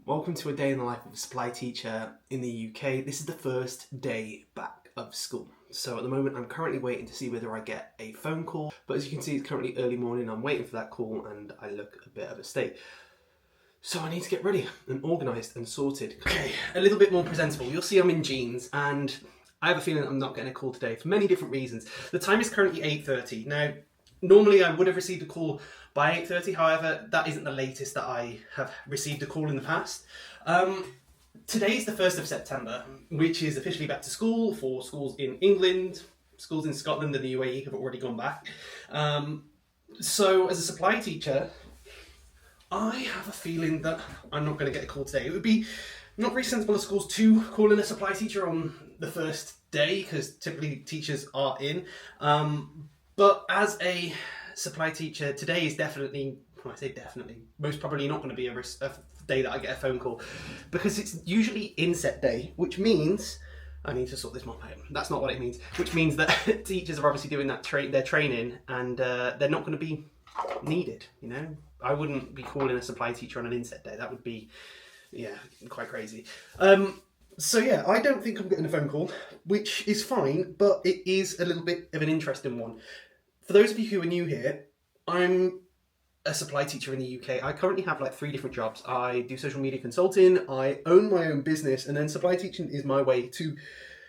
Welcome to a day in the life of a supply teacher in the UK. This is the first day back of school. So at the moment I'm currently waiting to see whether I get a phone call, but as you can see it's currently early morning, I'm waiting for that call and I look a bit of a state. So I need to get ready and organised and sorted. Okay, a little bit more presentable. You'll see I'm in jeans and I have a feeling I'm not getting a call today for many different reasons. The time is currently 8:30. Now, normally I would have received a call by 8:30, however, that isn't the latest that I have received a call in the past. Today is the 1st of September, which is officially back to school for schools in England. Schools in Scotland and the UAE have already gone back. So as a supply teacher, I have a feeling that I'm not going to get a call today. It would be not very sensible of schools to call in a supply teacher on the first day, because typically teachers are in. But as a supply teacher, today is definitely, when I say definitely, most probably not going to be a day that I get a phone call, because it's usually inset day, which means I need to sort this mop out. That's not what it means. Which means that teachers are obviously doing that their training, and they're not going to be needed. You know, I wouldn't be calling a supply teacher on an inset day. That would be, yeah, quite crazy. So yeah, I don't think I'm getting a phone call, which is fine, but it is a little bit of an interesting one. For those of you who are new here, I'm a supply teacher in the UK. I currently have like 3 different jobs. I do social media consulting, I own my own business, and then supply teaching is my way to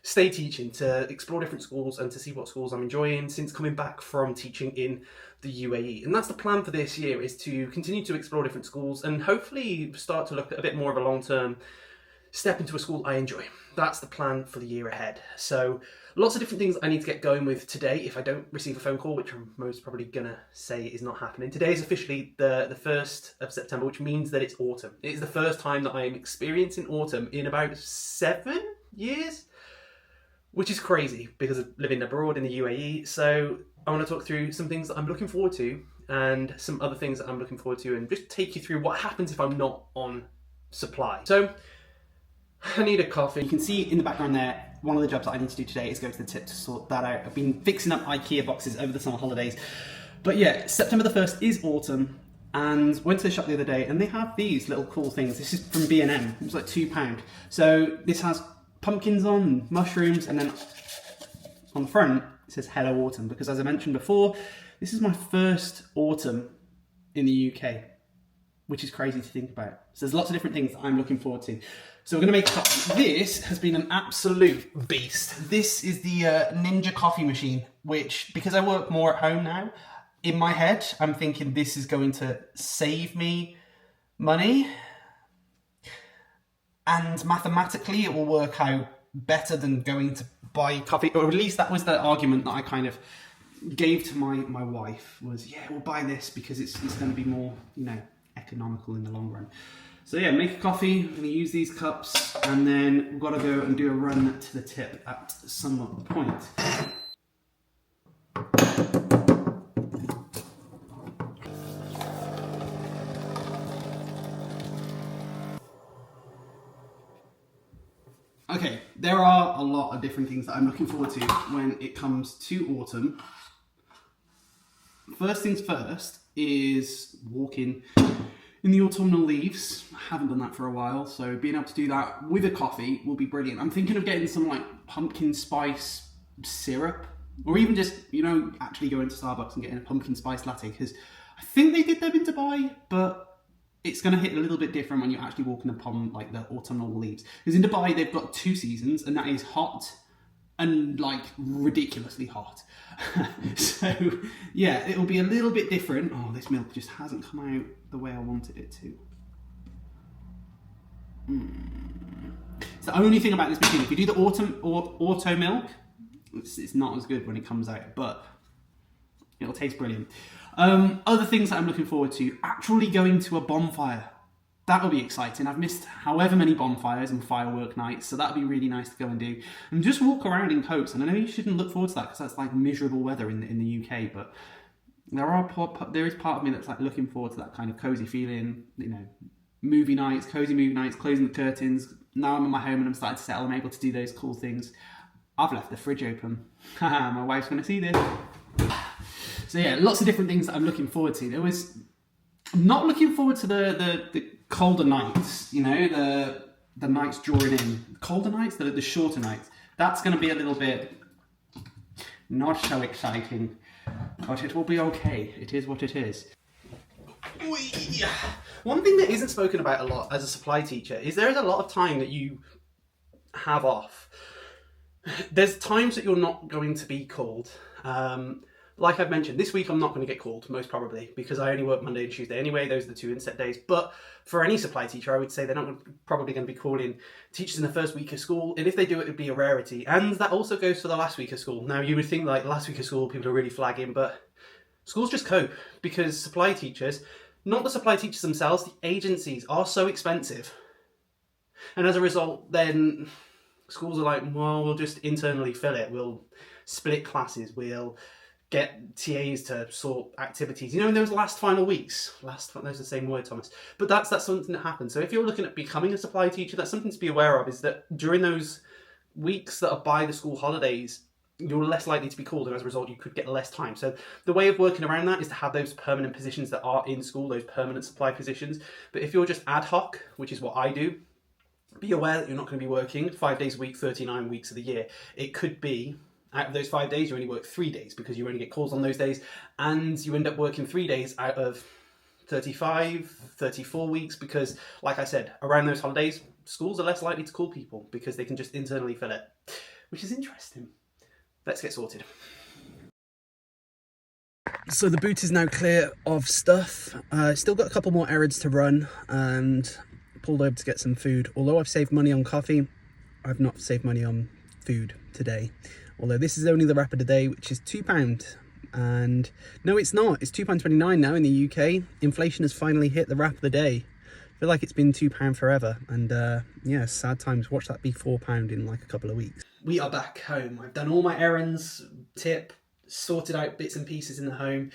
stay teaching, to explore different schools and to see what schools I'm enjoying since coming back from teaching in the UAE. And that's the plan for this year, is to continue to explore different schools and hopefully start to look at a bit more of a long-term step into a school I enjoy. That's the plan for the year ahead. So lots of different things I need to get going with today if I don't receive a phone call, which I'm most probably gonna say is not happening. Today is officially the 1st of September, which means that it's autumn. It's the first time that I am experiencing autumn in about 7 years, which is crazy because of living abroad in the UAE. So I want to talk through some things that I'm looking forward to and some other things that I'm looking forward to, and just take you through what happens if I'm not on supply. So I need a coffee. You can see in the background there, one of the jobs that I need to do today is go to the tip to sort that out. I've been fixing up IKEA boxes over the summer holidays. But yeah, September the 1st is autumn, and went to the shop the other day and they have these little cool things. This is from B&M, it was like £2. So this has pumpkins on, mushrooms, and then on the front it says Hello Autumn, because as I mentioned before, this is my first autumn in the UK, which is crazy to think about. So there's lots of different things that I'm looking forward to. So we're going to make coffee. This has been an absolute beast. This is the Ninja coffee machine, which, because I work more at home now, in my head, I'm thinking this is going to save me money. And mathematically, it will work out better than going to buy coffee. Or at least that was the argument that I kind of gave to my wife, was, yeah, we'll buy this because it's going to be more, you know, economical in the long run. So yeah, make a coffee, I'm going to use these cups, and then we've got to go and do a run to the tip at some point. Okay, there are a lot of different things that I'm looking forward to when it comes to autumn. First things first is walking in the autumnal leaves. I haven't done that for a while, so being able to do that with a coffee will be brilliant. I'm thinking of getting some like pumpkin spice syrup, or even just, you know, actually going to Starbucks and getting a pumpkin spice latte, because I think they did them in Dubai, but it's going to hit a little bit different when you're actually walking upon like the autumnal leaves. Because in Dubai they've got 2 seasons, and that is hot and like ridiculously hot. So yeah, it'll be a little bit different. Oh, this milk just hasn't come out the way I wanted it to. It's the only thing about this machine. If you do the auto milk, it's not as good when it comes out, but it'll taste brilliant. Other things that I'm looking forward to, actually going to a bonfire. That'll be exciting. I've missed however many bonfires and firework nights, so that'll be really nice to go and do. And just walk around in coats. And I know you shouldn't look forward to that because that's like miserable weather in the UK, but there is part of me that's like looking forward to that kind of cozy feeling, you know, movie nights, cozy movie nights, closing the curtains. Now I'm in my home and I'm starting to settle, I'm able to do those cool things. I've left the fridge open. My wife's going to see this. So yeah, lots of different things that I'm looking forward to. I'm not looking forward to the colder nights, you know, the nights drawing in. Colder nights, the shorter nights. That's going to be a little bit not so exciting, but it will be okay. It is what it is. One thing that isn't spoken about a lot as a supply teacher is there is a lot of time that you have off. There's times that you're not going to be called. Like I've mentioned, this week I'm not going to get called, most probably, because I only work Monday and Tuesday anyway. Those are the two inset days. But for any supply teacher, I would say they're not probably going to be calling teachers in the first week of school. And if they do, it would be a rarity. And that also goes for the last week of school. Now, you would think like last week of school, people are really flagging, but schools just cope because supply teachers, not the supply teachers themselves, the agencies are so expensive. And as a result, then schools are like, well, we'll just internally fill it. We'll split classes. We'll get TAs to sort activities. You know, in those last final weeks, those are the same word, Thomas. But that's something that happens. So if you're looking at becoming a supply teacher, that's something to be aware of, is that during those weeks that are by the school holidays, you're less likely to be called, and as a result, you could get less time. So the way of working around that is to have those permanent positions that are in school, those permanent supply positions. But if you're just ad hoc, which is what I do, be aware that you're not going to be working 5 days a week, 39 weeks of the year. It could be out of those 5 days, you only work 3 days because you only get calls on those days, and you end up working 3 days out of 35, 34 weeks because, like I said, around those holidays, schools are less likely to call people because they can just internally fill it, which is interesting. Let's get sorted. So the boot is now clear of stuff. Still got a couple more errands to run and pulled over to get some food. Although I've saved money on coffee, I've not saved money on food today. Although this is only the wrap of the day, which is £2. And no, it's not. It's £2.29 now in the UK. Inflation has finally hit the wrap of the day. I feel like it's been £2 forever. And yeah, sad times. Watch that be £4 in like a couple of weeks. We are back home. I've done all my errands, sorted out bits and pieces in the home,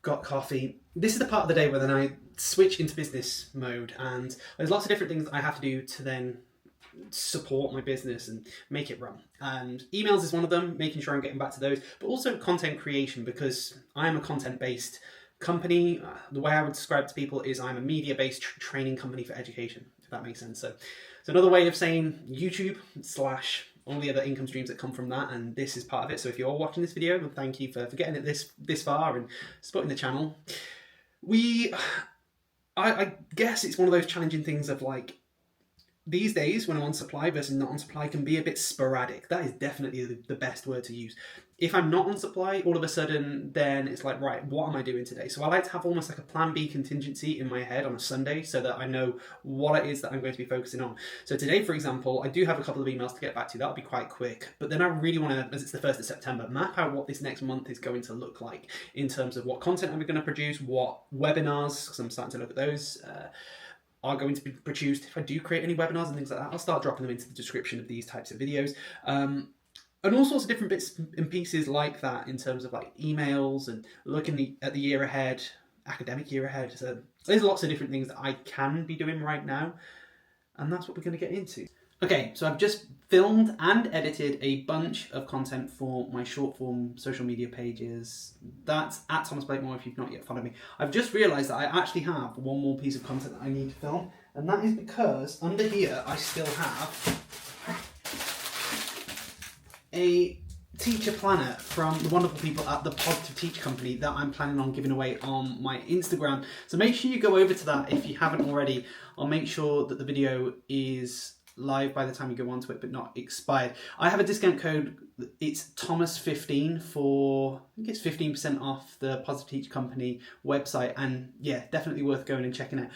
got coffee. This is the part of the day where then I switch into business mode, and there's lots of different things that I have to do to then support my business and make it run. And emails is one of them, making sure I'm getting back to those, but also content creation, because I am a content-based company. The way I would describe it to people is I'm a media-based training company for education, if that makes sense. So it's another way of saying YouTube / all the other income streams that come from that, and this is part of it. So if you're watching this video, thank you for getting it this far and supporting the channel. I guess it's one of those challenging things of like, these days when I'm on supply versus not on supply can be a bit sporadic. That is definitely the best word to use. If I'm not on supply, all of a sudden, then it's like, right, what am I doing today? So I like to have almost like a plan B contingency in my head on a Sunday so that I know what it is that I'm going to be focusing on. So today, for example, I do have a couple of emails to get back to. That'll be quite quick. But then I really want to, as it's the 1st of September, map out what this next month is going to look like in terms of what content I'm going to produce, what webinars, because I'm starting to look at those, are going to be produced. If I do create any webinars and things like that, I'll start dropping them into the description of these types of videos. And all sorts of different bits and pieces like that in terms of like emails and looking at the year ahead, academic year ahead. So there's lots of different things that I can be doing right now, and that's what we're going to get into. Okay, so I've just filmed and edited a bunch of content for my short form social media pages. That's at Thomas Blakemore if you've not yet followed me. I've just realised that I actually have one more piece of content that I need to film, and that is because under here I still have a teacher planner from the wonderful people at the Pod to Teach company that I'm planning on giving away on my Instagram. So make sure you go over to that if you haven't already. I'll make sure that the video is live by the time you go onto it, but not expired. I have a discount code. It's Thomas15 for, I think it's 15% off the Positive Teach company website, and yeah, definitely worth going and checking out.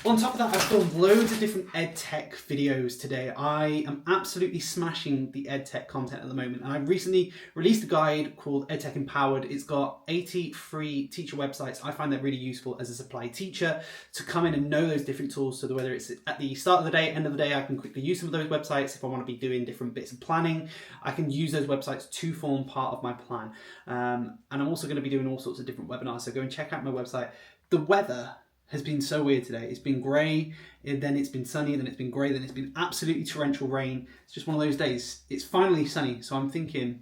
On top of that, I've filmed loads of different edtech videos today. I am absolutely smashing the edtech content at the moment, and I've recently released a guide called Edtech Empowered. It's got 80 free teacher websites. I find that really useful as a supply teacher to come in and know those different tools, so that whether it's at the start of the day, end of the day, I can quickly use some of those websites. If I want to be doing different bits of planning, I can use those websites to form part of my plan. And I'm also going to be doing all sorts of different webinars, so go and check out my website. The weather has been so weird today. It's been grey, then it's been sunny, then it's been grey, then it's been absolutely torrential rain. It's just one of those days. It's finally sunny, so I'm thinking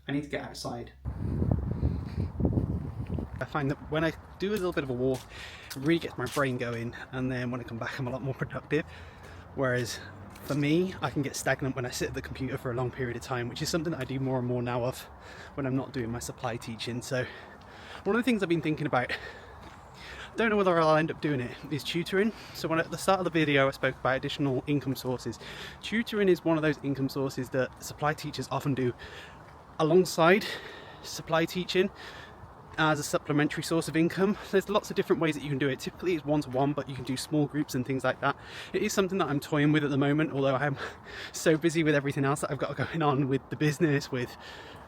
I need to get outside. find that when I do a little bit of a walk, it really gets my brain going, and then when I come back I'm a lot more productive. Whereas for me, I can get stagnant when I sit at the computer for a long period of time, which is something that I do more and more now of when I'm not doing my supply teaching. So one of the things I've been thinking about, don't know whether I'll end up doing it, is tutoring. So when at the start of the video I spoke about additional income sources, tutoring is one of those income sources that supply teachers often do alongside supply teaching as a supplementary source of income. There's lots of different ways that you can do it. Typically it's one-to-one, but you can do small groups and things like that. It is something that I'm toying with at the moment, although I'm so busy with everything else that I've got going on with the business, with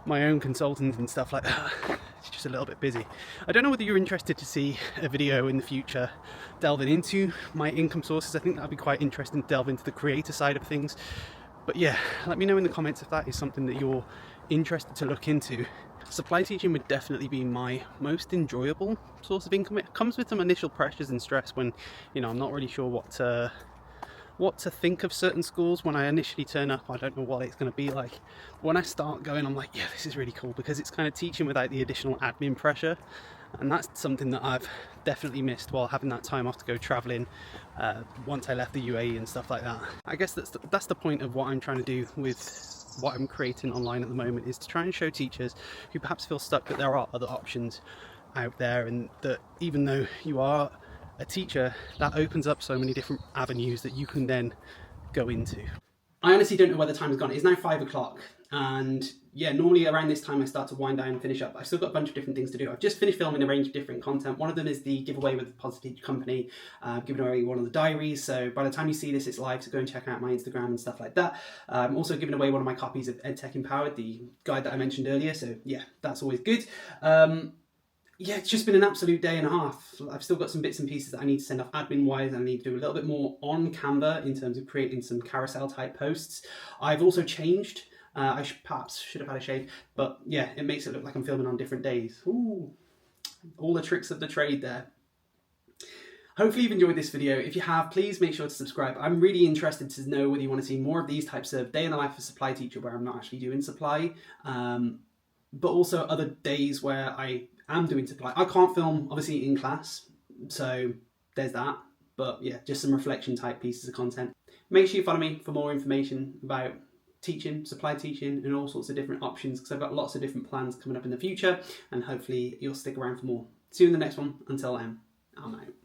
my own consultants and stuff like that. It's just a little bit busy. I don't know whether you're interested to see a video in the future delving into my income sources. I think that'd be quite interesting to delve into the creator side of things. But yeah, let me know in the comments if that is something that you're interested to look into. Supply teaching would definitely be my most enjoyable source of income. It comes with some initial pressures and stress when, you know, I'm not really sure what to think of certain schools. When I initially turn up, I don't know what it's going to be like. When I start going, I'm like, yeah, this is really cool, because it's kind of teaching without the additional admin pressure, and that's something that I've definitely missed while having that time off to go traveling once I left the UAE and stuff like that. I guess that's the point of what I'm trying to do with what I'm creating online at the moment, is to try and show teachers who perhaps feel stuck that there are other options out there, and that even though you are a teacher, that opens up so many different avenues that you can then go into. I honestly don't know where the time has gone. It's now 5 o'clock, and yeah, normally around this time I start to wind down and finish up. I've still got a bunch of different things to do. I've just finished filming a range of different content. One of them is the giveaway with the Positive Teacher Company, giving away one of the diaries. So by the time you see this, it's live, so go and check out my Instagram and stuff like that. I'm also giving away one of my copies of EdTech Empowered, the guide that I mentioned earlier. So yeah, that's always good. Yeah, it's just been an absolute day and a half. I've still got some bits and pieces that I need to send off admin-wise, and I need to do a little bit more on Canva in terms of creating some carousel-type posts. I've also changed. I perhaps should have had a shave, but yeah, it makes it look like I'm filming on different days. Ooh, all the tricks of the trade there. Hopefully you've enjoyed this video. If you have, please make sure to subscribe. I'm really interested to know whether you want to see more of these types of day in the life of a supply teacher where I'm not actually doing supply, but also other days where I am doing supply. I can't film, obviously, in class, so there's that. But yeah, just some reflection type pieces of content. Make sure you follow me for more information about teaching, supply teaching, and all sorts of different options, because I've got lots of different plans coming up in the future, and hopefully you'll stick around for more. See you in the next one. Until then, I'm out.